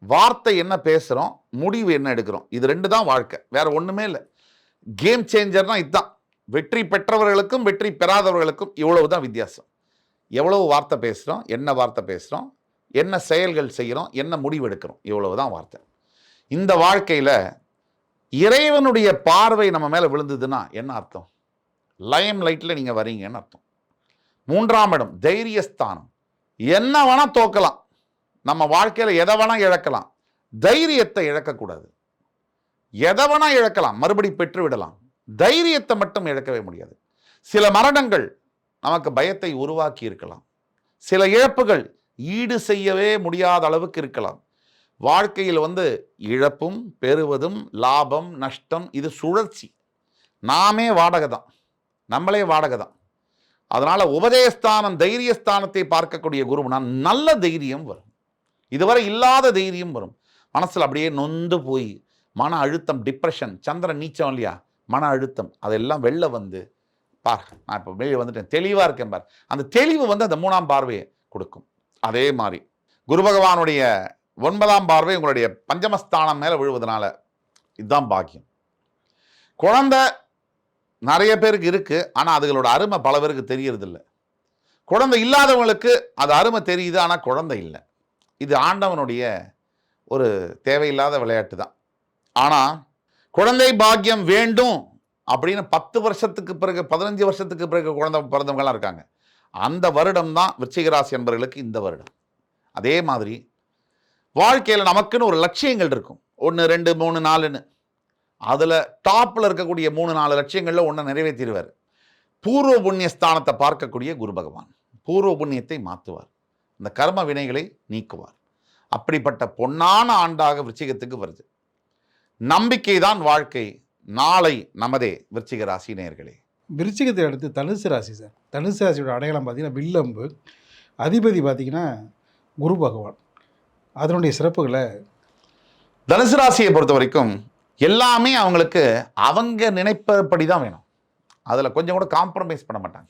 வார்த்தை என்ன பேசுகிறோம், முடிவு என்ன எடுக்கிறோம், இது 2 தான் வாழ்க்கை, வேற ஒன்றுமே இல்லை. கேம் சேஞ்சர்னா இதுதான். வெற்றி பெற்றவர்களுக்கும் வெற்றி பெறாதவர்களுக்கும் இவ்வளவு தான் வித்தியாசம். எவ்வளவு வார்த்தை பேசுகிறோம், என்ன வார்த்தை பேசுகிறோம், என்ன செயல்கள் செய்கிறோம், என்ன முடிவு எடுக்கிறோம், இவ்வளவு தான் வார்த்தை. இந்த வாழ்க்கையில் இறைவனுடைய பார்வை நம்ம மேலே விழுந்ததுன்னா என்ன அர்த்தம்? லைம் லைட்டில் நீங்கள் வரீங்கன்னு அர்த்தம். 3ஆம் இடம் தைரியஸ்தானம். என்ன வேணால் தோக்கலாம், நம்ம வாழ்க்கையில் எதை வேணால் இழக்கலாம், தைரியத்தை இழக்கக்கூடாது. எதை வேணால் இழக்கலாம், மறுபடி பெற்று விடலாம், தைரியத்தை மட்டும் இழக்கவே முடியாது. சில மரணங்கள் நமக்கு பயத்தை உருவாக்கி இருக்கலாம், சில இழப்புகள் ஈடு செய்யவே முடியாத அளவுக்கு இருக்கலாம். வாழ்க்கையில் வந்து இழப்பும் பெறுவதும் லாபம் நஷ்டம் இது சுழற்சி. நாமே வாடகை தான், நம்மளே வாடகை தான். அதனால உபதேஸ்தானம் தைரியஸ்தானத்தை பார்க்கக்கூடிய குருனா நல்ல தைரியம் வரும், இதுவரை இல்லாத தைரியம் வரும். மனசில் அப்படியே நொந்து போய் மன அழுத்தம், டிப்ரெஷன், சந்திரன் நீச்சம் இல்லையா, மன அழுத்தம் அதெல்லாம் வெளில வந்து பார், நான் இப்போ வெளியே வந்துட்டேன், தெளிவாக இருக்கேன் பார், அந்த தெளிவு வந்து அந்த 3ஆம் பார்வையை கொடுக்கும். அதே மாதிரி குரு பகவானுடைய 9ஆம் பார்வை உங்களுடைய பஞ்சமஸ்தானம் மேலே விழுவதனால இதுதான் பாக்கியம். குழந்தை நிறைய பேருக்கு இருக்கு, ஆனால் அதுகளோட அருமை பல பேருக்கு தெரியறதில்ல. குழந்தை இல்லாதவங்களுக்கு அது அருமை தெரியுது, ஆனால் குழந்தை இல்லை. இது ஆண்டவனுடைய ஒரு தேவையில்லாத விளையாட்டு தான். ஆனால் குழந்தை பாக்கியம் வேண்டும் அப்படின்னு 10 வருஷத்துக்கு பிறகு 15 வருஷத்துக்கு பிறகு குழந்தை பிறந்தவங்களாம் இருக்காங்க. அந்த வருடம் தான் விருச்சிக ராசி என்பவர்களுக்கு இந்த வருடம். அதே மாதிரி வாழ்க்கையில் நமக்குன்னு ஒரு லட்சியங்கள் இருக்கும், 1 2 3 4ன்னு. அதில் டாப்பில் இருக்கக்கூடிய 3 4 லட்சியங்களில் ஒன்றை நிறைவேற்றிடுவார். பூர்வ புண்ணிய ஸ்தானத்தை பார்க்கக்கூடிய குரு பகவான் பூர்வ புண்ணியத்தை மாற்றுவார், அந்த கர்ம வினைகளை நீக்குவார். அப்படிப்பட்ட பொன்னான ஆண்டாக விருச்சிகத்துக்கு வருது. நம்பிக்கை தான் வாழ்க்கை. நாளை நமதே விருச்சிக ராசி நேயர்களே. விருச்சிகத்தை அடுத்து தனுசு ராசி சார். தனுசு ராசியோட அடையாளம் பார்த்தீங்கன்னா வில்லம்பு, அதிபதி பார்த்தீங்கன்னா குரு பகவான். அதனுடைய சிறப்புகளை தனுசு ராசியை பொறுத்த வரைக்கும் எல்லாமே அவங்களுக்கு அவங்க நினைப்பபடி தான் வேணும். அதில் கொஞ்சம் கூட காம்ப்ரமைஸ் பண்ண மாட்டாங்க.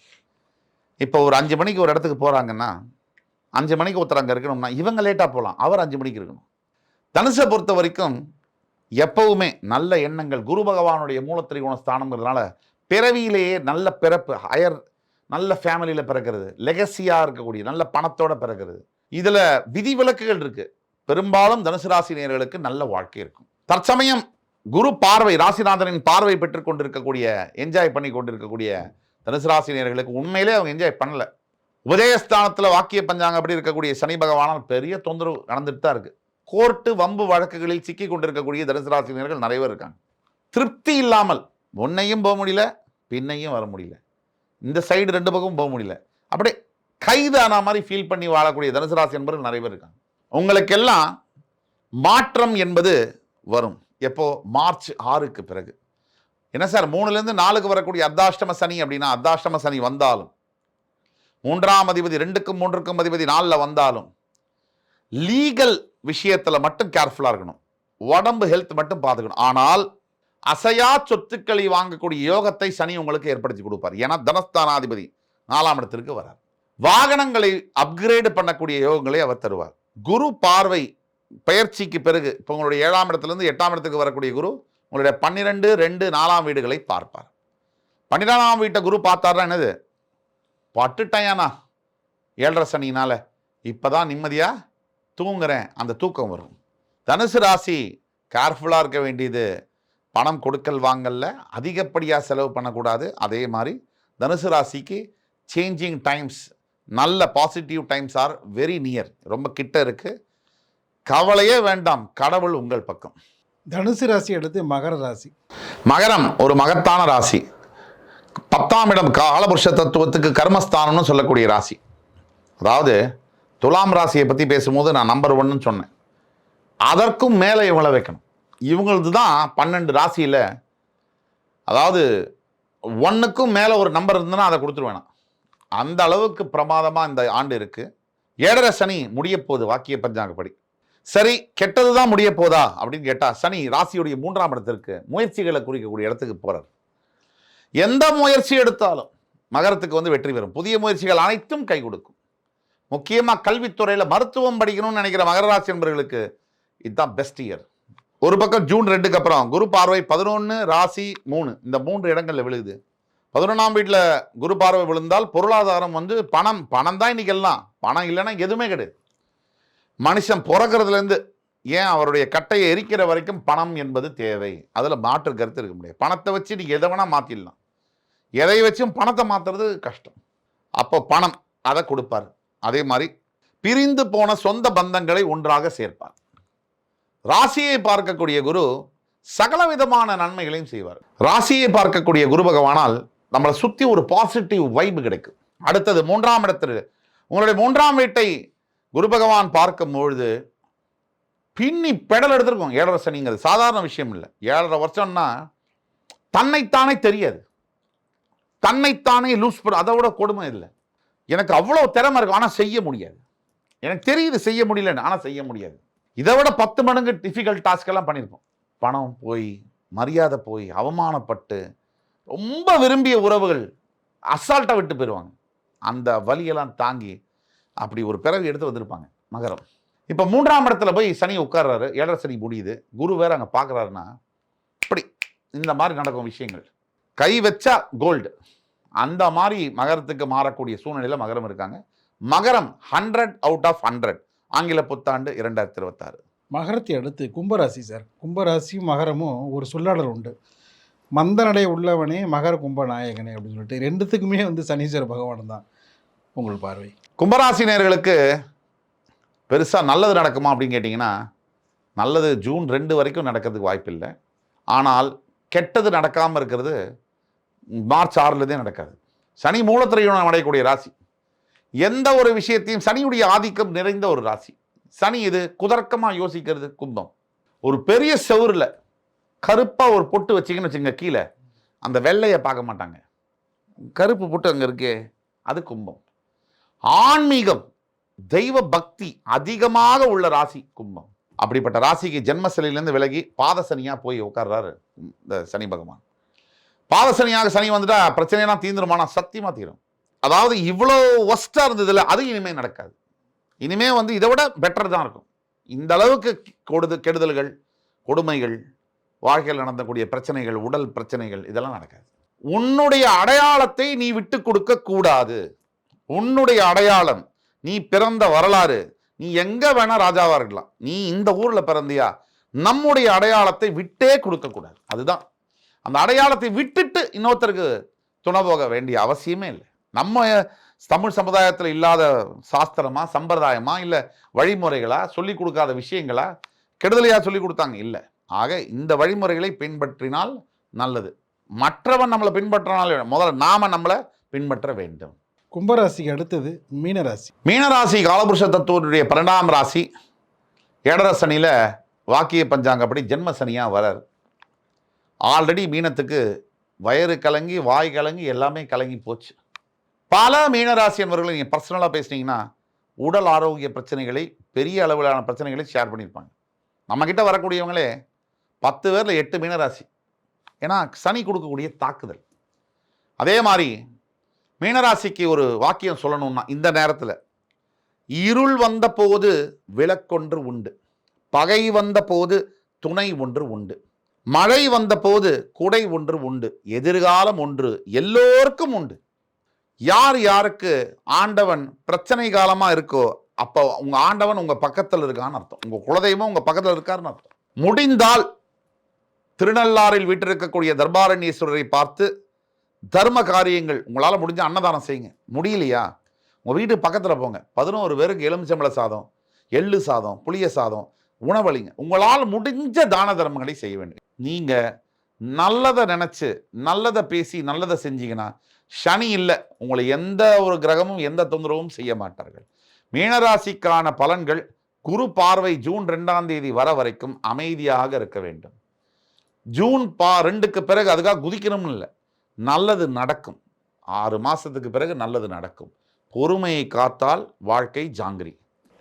இப்போ ஒரு 5 மணிக்கு ஒரு இடத்துக்கு போகிறாங்கன்னா 5 மணிக்கு ஒருத்தர் அங்கே இருக்கணும்னா இவங்க லேட்டாக போகலாம், அவர் 5 மணிக்கு இருக்கணும். தனுசை பொறுத்த வரைக்கும் எப்பவுமே நல்ல எண்ணங்கள், குரு பகவானுடைய மூலத்திரிகோண ஸ்தானங்கிறதுனால பிறவியிலேயே நல்ல பிறப்பு, ஹயர் நல்ல ஃபேமிலியில் பிறக்கிறது, லெகசியாக இருக்கக்கூடிய நல்ல பணத்தோட பிறக்கிறது. இதில் விதிவிலக்குகள் இருக்கு. பெரும்பாலும் தனுசு ராசி நேயர்களுக்கு நல்ல வாழ்க்கை இருக்கும். தற்சமயம் குரு பார்வை, ராசிநாதனின் பார்வை பெற்றுக் கொண்டிருக்கக்கூடிய, என்ஜாய் பண்ணி கொண்டிருக்கக்கூடிய தனுசு ராசி நேயர்களுக்கு உண்மையிலே அவங்க என்ஜாய் பண்ணல. உபதேஸ்தானத்தில் வாக்கிய பஞ்சாங்க அப்படி இருக்கக்கூடிய சனி பகவானால் பெரிய தொந்தரவு நடந்துட்டு தான் இருக்கு. கோர்ட்டு வம்பு வழக்குகளில் சிக்கி கொண்டிருக்கக்கூடிய தனுசு ராசினியர்கள் நிறைய பேர் இருக்காங்க. திருப்தி இல்லாமல் முன்னையும் போக முடியல, பின்னையும் வர முடியல, இந்த சைடு 2 பக்கமும் போக முடியல, அப்படியே கைதான மாதிரி ஃபீல் பண்ணி வாழக்கூடிய தனுசு ராசி என்பவர்கள் நிறைய பேர் இருக்காங்க. உங்களுக்கெல்லாம் மாற்றம் என்பது வரும். எப்போ? மார்ச் 6க்கு பிறகு. என்ன சார் 3லேருந்து 4க்கு வரக்கூடிய அர்த்தாஷ்டம சனி அப்படின்னா, அர்த்தாஷ்டம சனி வந்தாலும் 3ஆம் அதிபதி 2க்கும் 3க்கும் அதிபதி 4ல் வந்தாலும் லீகல் விஷயத்தில் மட்டும் கேர்ஃபுல்லாக இருக்கணும். உடம்பு ஹெல்த் மட்டும் பார்த்துக்கணும். ஆனால் அசையா சொத்துக்களை வாங்கக்கூடிய யோகத்தை சனி உங்களுக்கு ஏற்படுத்தி கொடுப்பார். ஏன்னா தனஸ்தானாதிபதி 4ஆம் இடத்திற்கு வரார். வாகனங்களை அப்கிரேடு பண்ணக்கூடிய யோகங்களை அவர் தருவார். குரு பார்வை பயிற்சிக்கு பிறகு இப்போ உங்களுடைய 7ஆம் இடத்துலேருந்து 8ஆம் இடத்துக்கு வரக்கூடிய குரு உங்களுடைய 12, 2, 4ஆம் வீடுகளை பார்ப்பார். 12ஆம் வீட்டை குரு பார்த்தாருன்னா என்னது, பட்டுட்டேனா 7.5 சனினால, இப்போதான் நிம்மதியாக தூங்குறேன், அந்த தூக்கம் வரும். தனுசு ராசி கேர்ஃபுல்லாக இருக்க வேண்டியது, பணம் கொடுக்கல் வாங்கல்ல அதிகப்படியாக செலவு பண்ணக்கூடாது. அதே மாதிரி தனுசு ராசிக்கு சேஞ்சிங் டைம்ஸ், நல்ல positive times are very near, ரொம்ப கிட்ட இருக்கு. கவலையே வேண்டாம், கடவுள் உங்கள் பக்கம். தனுசு ராசி அடுத்து மகர ராசி. மகரம் ஒரு மகத்தான ராசி. 10ஆம் இடம் காலபுருஷ தத்துவத்துக்கு கர்மஸ்தானம்னு சொல்லக்கூடிய ராசி. அதாவது துலாம் ராசியை பற்றி பேசும்போது நான் நம்பர் 1ன்னு சொன்னேன். அதற்கும் மேலே இவங்களை வைக்கணும். இவங்களது தான் 12 ராசியில், அதாவது 1க்கும் மேலே ஒரு நம்பர் இருந்ததுன்னா அதை கொடுத்துருவேன். அந்த அளவுக்கு பிரமாதமாக இந்த ஆண்டு இருக்குது. 7.5 சனி முடிய போகுது வாக்கிய பஞ்சாங்கப்படி. சரி, கெட்டது தான் முடிய போதா அப்படின்னு கேட்டால், சனி ராசியுடைய 3ஆம் இடத்திற்கு முயற்சிகளை குறிக்கக்கூடிய இடத்துக்கு போகிறார். எந்த முயற்சி எடுத்தாலும் மகரத்துக்கு வெற்றி பெறும். புதிய முயற்சிகள் அனைத்தும் கை கொடுக்கும். முக்கியமாக கல்வித்துறையில் மருத்துவம் படிக்கணும்னு நினைக்கிற மகர ராசி என்பவர்களுக்கு இதுதான் பெஸ்ட் இயர். ஒரு பக்கம் ஜூன் 2க்கு அப்புறம் குரு பார்வை 11 ராசி 3 இந்த 3 இடங்களில் விழுகுது. 11ஆம் வீட்டில் குரு பார்வை விழுந்தால் பொருளாதாரம் பணம் தான் இன்னைக்கு எல்லாம். பணம் இல்லைன்னா எதுவுமே கிடையாது. மனுஷன் பிறக்கிறதுலேருந்து ஏன் அவருடைய கட்டையை எரிக்கிற வரைக்கும் பணம் என்பது தேவை. அதில் மாற்று கருத்து இருக்க முடியாது. பணத்தை வச்சு நீங்கள் எதை வேணால் மாற்றிடலாம். எதை வச்சும் பணத்தை மாற்றுறது கஷ்டம். அப்போ பணம் அதை கொடுப்பார். அதே மாதிரி பிரிந்து போன சொந்த பந்தங்களை ஒன்றாக சேர்ப்பார். ராசியை பார்க்கக்கூடிய குரு சகல விதமான நன்மைகளையும் செய்வார். ராசியை பார்க்கக்கூடிய குரு பகவானால் நம்மளை சுற்றி ஒரு பாசிட்டிவ் வைப்பு கிடைக்கும். அடுத்தது 3ஆம் இடத்தில் உங்களுடைய 3ஆம் வீட்டை குரு பகவான் பார்க்கும் பொழுது பின்னி பெடல் எடுத்திருக்கும். 7.5 சனிங்கிறது சாதாரண விஷயம் இல்லை. 7.5 வருஷம்னா தன்னைத்தானே தெரியாது, தன்னைத்தானே லூஸ் பண்ண, அதை விட கொடுமை இல்லை. எனக்கு அவ்வளோ திறமை இருக்கும், ஆனால் செய்ய முடியாது. எனக்கு தெரியுது செய்ய முடியலன்னு, ஆனால் செய்ய முடியாது. இதை விட 10 மடங்கு டிஃபிகல்ட் டாஸ்கெல்லாம் பண்ணியிருப்போம். பணம் போய், மரியாதை போய், அவமானப்பட்டு, ரொம்ப விரும்பிய உறவுகள் அசால்ட்டாக விட்டு போயிடுவாங்க. அந்த வலியெல்லாம் தாங்கி அப்படி ஒரு பிறவி எடுத்து வந்திருப்பாங்க மகரம். இப்போ 3ஆம் இடத்துல போய் சனி உட்கார்றாரு. 7.5 சனி முடியுது. குரு வேற அங்கே பார்க்குறாருன்னா இப்படி இந்த மாதிரி நடக்கும் விஷயங்கள். கை வச்சா கோல்டு, அந்த மாதிரி மகரத்துக்கு மாறக்கூடிய சூழ்நிலையில் மகரம் இருக்காங்க. மகரம் 100 அவுட் ஆஃப் 100 ஆங்கில புத்தாண்டு 2026. மகரத்தை அடுத்து கும்பராசி சார். கும்பராசியும் மகரமும் ஒரு சொல்லாடல் உண்டு. மந்த நடை உள்ளவனே மகர கும்ப நாயகனே அப்படின்னு சொல்லிட்டு ரெண்டுத்துக்குமே சனீஸ்வர பகவான் தான். உங்கள் பார்வை கும்பராசினியர்களுக்கு பெருசாக நல்லது நடக்குமா அப்படின்னு கேட்டிங்கன்னா, நல்லது ஜூன் 2 வரைக்கும் நடக்கிறதுக்கு வாய்ப்பு இல்லை. ஆனால் கெட்டது நடக்காமல் இருக்கிறது மார்ச் 6லேருந்தே நடக்காது. சனி மூலத்திரையுடன் அடையக்கூடிய ராசி. எந்த ஒரு விஷயத்தையும் சனியுடைய ஆதிக்கம் நிறைந்த ஒரு ராசி. சனி இது குதர்க்கமாக யோசிக்கிறது கும்பம். ஒரு பெரிய செவுரில் கருப்பாக ஒரு பொட்டு வச்சிங்கன்னு வச்சுங்க, கீழே அந்த வெள்ளையை பார்க்க மாட்டாங்க. கருப்பு பொட்டு அங்கே இருக்கே, அது கும்பம். ஆன்மீகம், தெய்வ பக்தி அதிகமாக உள்ள ராசி கும்பம். அப்படிப்பட்ட ராசிக்கு ஜென்மசனிலேருந்து விலகி பாதசனியாக போய் உட்கார்றாரு இந்த சனி பகவான். பாதசனியாக சனி வந்துட்டா பிரச்சனையெல்லாம் தீர்ந்துருமானா சத்தியமாக தீரும். அதாவது இவ்வளோ ஒஸ்ட்டாக இருந்ததில்ல, அது இனிமேல் நடக்காது. இனிமே இதை விட பெட்டர் தான் இருக்கும். இந்த அளவுக்கு கெடுதல்கள், கொடுமைகள், வாழ்க்கையில் நடந்தக்கூடிய பிரச்சனைகள், உடல் பிரச்சனைகள் இதெல்லாம் நடக்காது. உன்னுடைய அடையாளத்தை நீ விட்டு கொடுக்க கூடாது. உன்னுடைய அடையாளம், நீ பிறந்த வரலாறு, நீ எங்க வேணா ராஜாவா இருக்கலாம். நீ இந்த ஊர்ல பிறந்தியா, நம்முடைய அடையாளத்தை விட்டே கொடுக்க கூடாது. அதுதான். அந்த அடையாளத்தை விட்டுட்டு இன்னொருத்தருக்கு துணை போக வேண்டிய அவசியமே இல்லை. நம்ம தமிழ் சமுதாயத்தில் இல்லாத சாஸ்திரமா, சம்பிரதாயமா, இல்லை வழிமுறைகளா, சொல்லி கொடுக்காத விஷயங்களா, கெடுதலையா சொல்லி கொடுத்தாங்க? இல்லை. ஆக இந்த வழிமுறைகளை பின்பற்றினால் நல்லது. மற்றவன் நம்மளை பின்பற்றினால் முதல்ல நாம நம்மளை பின்பற்ற வேண்டும். கும்பராசிக்கு அடுத்தது மீனராசி. மீனராசி காலபுருஷ தத்துவனுடைய 12ஆம் ராசி. 7.5 சனியில் வாக்கிய பஞ்சாங்கப்படி ஜென்ம சனியாக வரார். ஆல்ரெடி மீனத்துக்கு வயிறு கலங்கி, வாய் கலங்கி, எல்லாமே கலங்கி போச்சு. பல மீனராசி என்பவர்களை நீங்கள் பர்சனலாக பேசுனீங்கன்னா உடல் ஆரோக்கிய பிரச்சனைகளை, பெரிய அளவிலான பிரச்சனைகளை ஷேர் பண்ணியிருப்பாங்க. நம்மக்கிட்ட வரக்கூடியவங்களே 10 பேரில் 8 மீனராசி. ஏன்னா சனி கொடுக்கக்கூடிய தாக்குதல். அதே மாதிரி மீனராசிக்கு ஒரு வாக்கியம் சொல்லணும்னா, இந்த நேரத்தில் இருள் வந்த போது விளக்கொன்று உண்டு, பகை வந்த போது துணை ஒன்று உண்டு. மழை வந்த போது குடை ஒன்று உண்டு, எதிர்காலம் ஒன்று எல்லோருக்கும் உண்டு. யார் யாருக்கு ஆண்டவன் பிரச்சனை காலமா இருக்கோ அப்போ உங்க ஆண்டவன் உங்க பக்கத்தில் இருக்கான்னு அர்த்தம். உங்க குலதெய்வம் உங்க பக்கத்தில் இருக்காருன்னு அர்த்தம். முடிந்தால் திருநள்ளாறில் வீட்டிருக்கக்கூடிய தர்பாரண்யேஸ்வரரை பார்த்து தர்ம காரியங்கள் உங்களால் முடிஞ்ச அன்னதானம் செய்யுங்க. முடியலையா உங்கள் வீட்டு பக்கத்தில் போங்க, 11 பேருக்கு எலுமிச்சம்பழ சாதம், எள்ளு சாதம், புளிய சாதம் உணவளிங்க. உங்களால் முடிஞ்ச தான தர்மங்களை செய்ய வேண்டும். நீங்கள் நல்லதை நினச்சி நல்லதை பேசி நல்லதை செஞ்சீங்கன்னா சனி இல்லை, உங்களை எந்த ஒரு கிரகமும் எந்த தொந்தரவும் செய்ய மாட்டார்கள். மீனராசிக்கான பலன்கள் குரு பார்வை ஜூன் 2ஆம் தேதி வர வரைக்கும் அமைதியாக இருக்க வேண்டும். ஜூன் 2க்கு பிறகு அதுக்காக குதிக்கணும்னு இல்லை, நல்லது நடக்கும். 6 மாதத்துக்கு பிறகு நல்லது நடக்கும். பொறுமையை காத்தால் வாழ்க்கை ஜாங்கிரி.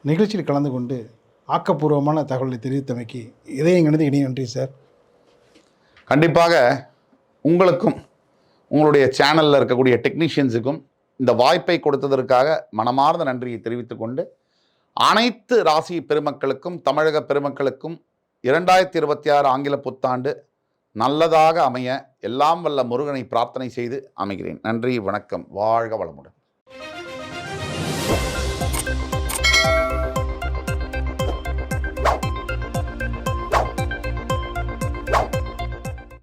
நிகழ்ச்சியில் கலந்து கொண்டு ஆக்கப்பூர்வமான தகவலை தெரிவித்தமைக்கு இதயங்கிணது இணைய நன்றி சார். கண்டிப்பாக உங்களுக்கும் உங்களுடைய சேனலில் இருக்கக்கூடிய டெக்னீஷியன்ஸுக்கும் இந்த வாய்ப்பை கொடுத்ததற்காக மனமார்ந்த நன்றியை தெரிவித்துக் கொண்டு அனைத்து ராசி பெருமக்களுக்கும் தமிழக பெருமக்களுக்கும் 2026 ஆங்கில புத்தாண்டு நல்லதாக அமைய எல்லாம் வல்ல முருகனை பிரார்த்தனை செய்து அமைகிறேன். நன்றி, வணக்கம், வாழ்க வளமுடன்.